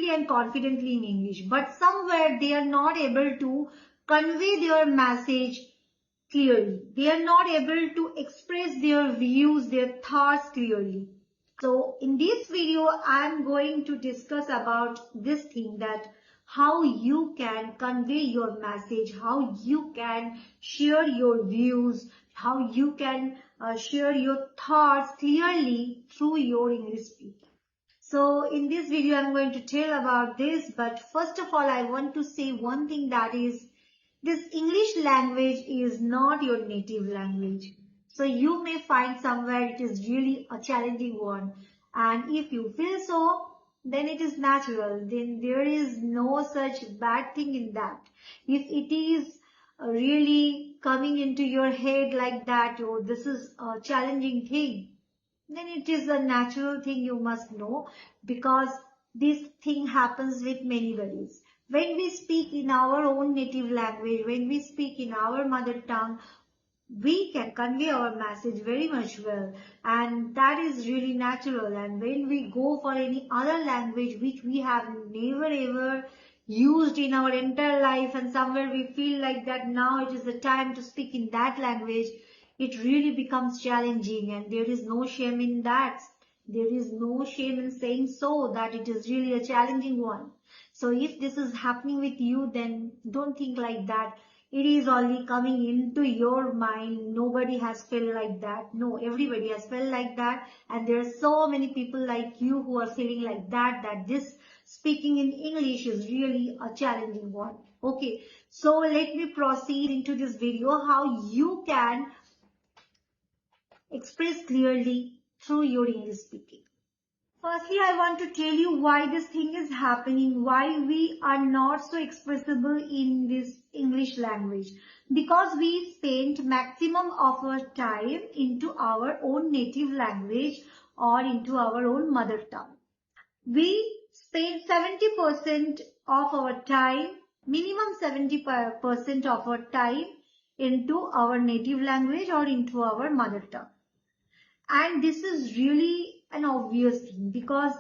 fluently and confidently in English, but somewhere they are not able to convey their message clearly. They are not able to express their views, their thoughts clearly. So in this video, I am going to discuss about this thing, that how you can convey your message, how you can share your views, how you can share your thoughts clearly through your English speaking. So in this video, I'm going to tell about this, but first of all, I want to say one thing, that is, this English language is not your native language. So you may find somewhere it is really a challenging one. And if you feel so, then it is natural. Then there is no such bad thing in that. If it is really coming into your head like that, oh, this is a challenging thing, then it is a natural thing, you must know, because this thing happens with many bodies. When we speak in our own native language, when we speak in our mother tongue, we can convey our message very much well, and that is really natural. And when we go for any other language which we have never ever used in our entire life, and somewhere we feel like that now it is the time to speak in that language, it really becomes challenging, and there is no shame in that. There is no shame in saying so, that it is really a challenging one. So if this is happening with you, then don't think like that. It is only coming into your mind. Nobody has felt like that. No, everybody has felt like that. And there are so many people like you who are feeling like that, that this speaking in English is really a challenging one. Okay, so let me proceed into this video, how you can express clearly through your English speaking. Firstly, I want to tell you why this thing is happening, why we are not so expressible in this English language. Because we spend maximum of our time into our own native language or into our own mother tongue. We spend 70% of our time, minimum 70% of our time into our native language or into our mother tongue. And this is really an obvious thing, because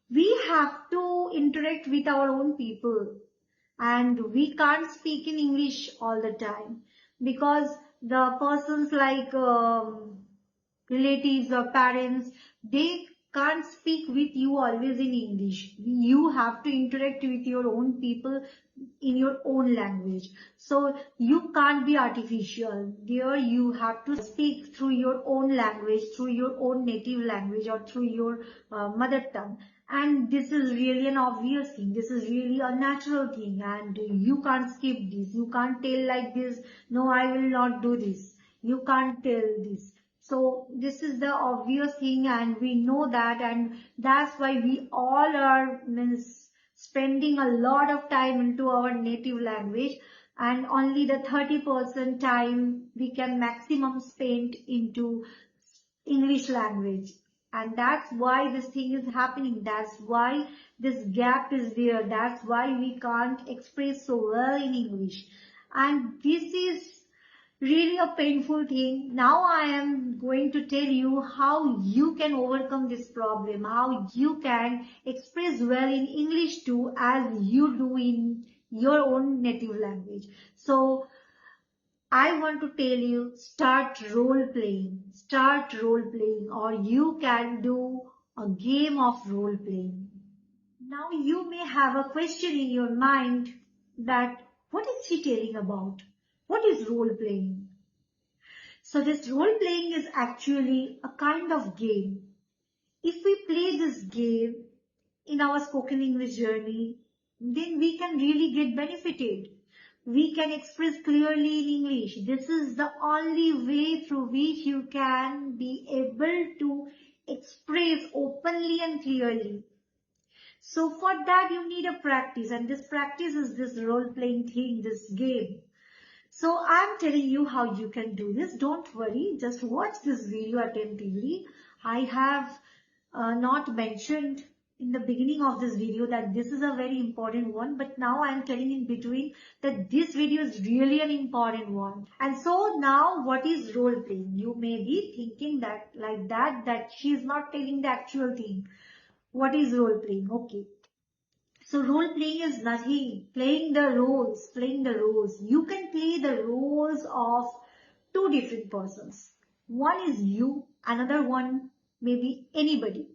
we have to interact with our own people, and we can't speak in English all the time, because the persons like relatives or parents, they can't speak with you always in English. You have to interact with your own people in your own language. So you can't be artificial. There you have to speak through your own language, through your own native language, or through your mother tongue. And this is really an obvious thing. This is really a natural thing, and you can't skip this. You can't tell like this, no, I will not do this. You can't tell this. So this is the obvious thing, and we know that, and that's why we all are spending a lot of time into our native language, and only the 30% time we can maximum spend into English language. And that's why this thing is happening. That's why this gap is there. That's why we can't express so well in English. And this is really a painful thing. Now I am going to tell you how you can overcome this problem, how you can express well in English too, as you do in your own native language. So I want to tell you, start role playing. Start role playing, or you can do a game of role playing. Now you may have a question in your mind, that what is she telling about? What is role playing? So this role playing is actually a kind of game. If we play this game in our spoken English journey, then we can really get benefited. We can express clearly in English. This is the only way through which you can be able to express openly and clearly. So for that you need a practice, and this practice is this role playing thing, this game. So I'm telling you how you can do this. Don't worry, just watch this video attentively. I have not mentioned in the beginning of this video that this is a very important one, but now I'm telling in between that this video is really an important one. And so now, what is role playing? You may be thinking that like that she is not telling the actual thing. What is role playing? Okay. So role playing is nothing. Playing the roles, playing the roles. You can play the roles of two different persons. One is you, another one may be anybody,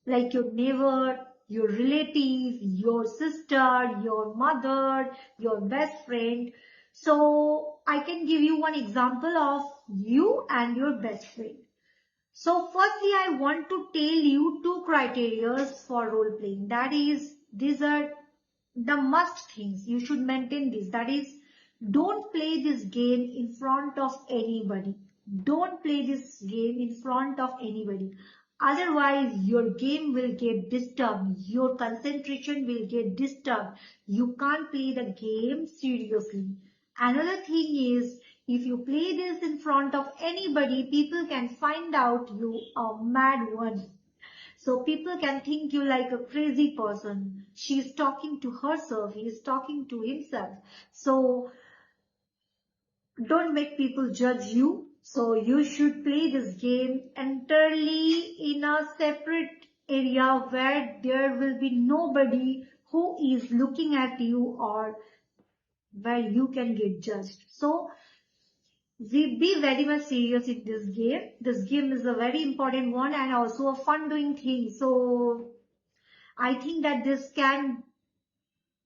like your neighbor, your relative, your sister, your mother, your best friend. So I can give you one example of you and your best friend. So firstly, I want to tell you two criteria for role playing. That is, these are the must things. You should maintain this. That is, don't play this game in front of anybody. Don't play this game in front of anybody. Otherwise, your game will get disturbed. Your concentration will get disturbed. You can't play the game seriously. Another thing is, if you play this in front of anybody, people can find out you are mad one. So people can think you like a crazy person. She's talking to herself, he's talking to himself. So don't make people judge you. So you should play this game entirely in a separate area where there will be nobody who is looking at you or where you can get judged. So we be very much serious in this game. This game is a very important one and also a fun doing thing. So I think that this can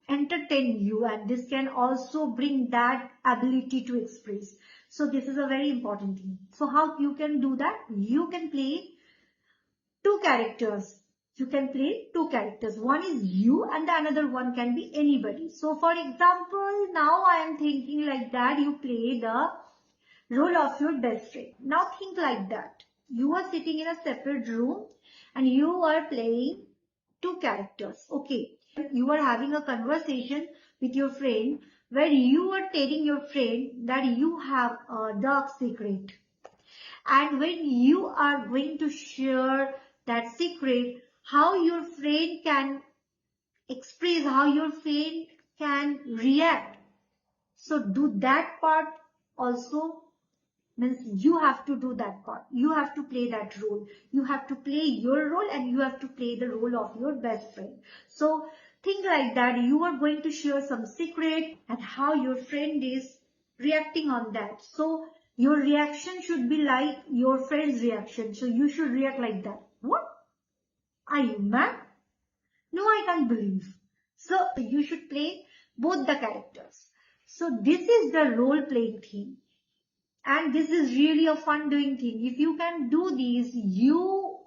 entertain you and this can also bring that ability to express. So this is a very important thing. So how you can do that? You can play two characters. You can play two characters. One is you and the another one can be anybody. So for example, now I am thinking like that you play the role of your best friend. Now think like that. You are sitting in a separate room and you are playing two characters. Okay. You are having a conversation with your friend where you are telling your friend that you have a dark secret. And when you are going to share that secret, how your friend can express, how your friend can react. So do that part also. Means you have to do that part. You have to play that role. You have to play your role and you have to play the role of your best friend. So think like that. You are going to share some secret and how your friend is reacting on that. So your reaction should be like your friend's reaction. So you should react like that. What? Are you mad? No, I can't believe. So you should play both the characters. So this is the role playing thing. And this is really a fun doing thing. If you can do these, you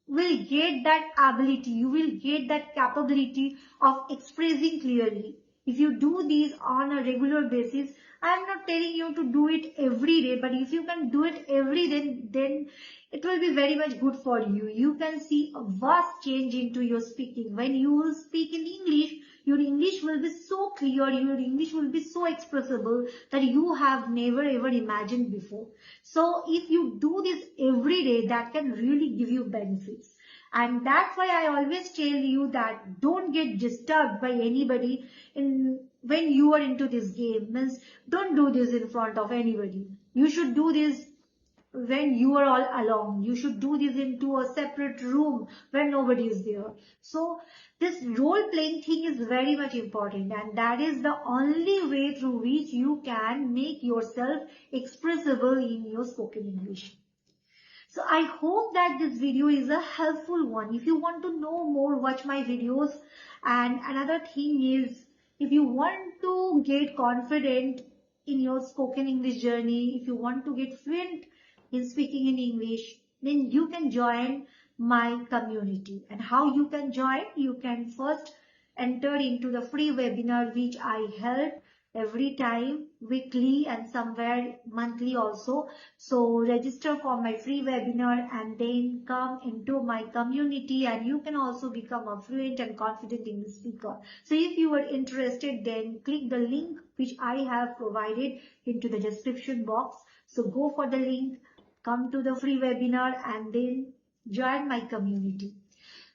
will get that ability, you will get that capability of expressing clearly. If you do these on a regular basis, I am not telling you to do it every day, but if you can do it every day, then it will be very much good for you. You can see a vast change into your speaking. When you will speak in English, your English will be so clear, your English will be so expressible that you have never ever imagined before. So if you do this every day, that can really give you benefits. And that's why I always tell you that don't get disturbed by anybody when you are into this game. Means don't do this in front of anybody. You should do this when you are all alone. You should do this into a separate room where nobody is there. So this role playing thing is very much important and that is the only way through which you can make yourself expressible in your spoken English. So I hope that this video is a helpful one. If you want to know more, watch my videos. And another thing is, if you want to get confident in your spoken English journey, if you want to get fluent in speaking in English, then you can join my community. And how you can join? You can first enter into the free webinar which I held every time, weekly and somewhere monthly also. So register for my free webinar and then come into my community and you can also become a fluent and confident English speaker. So if you are interested, then click the link which I have provided into the description box. So go for the link, come to the free webinar and then join my community.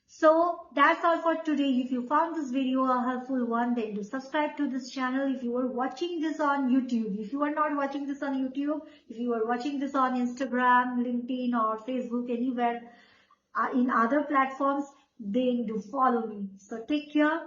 So that's all for today. If you found this video a helpful one, then do subscribe to this channel. If you are watching this on YouTube, if you are not watching this on YouTube, if you are watching this on Instagram, LinkedIn or Facebook, anywhere in other platforms, then do follow me. So take care.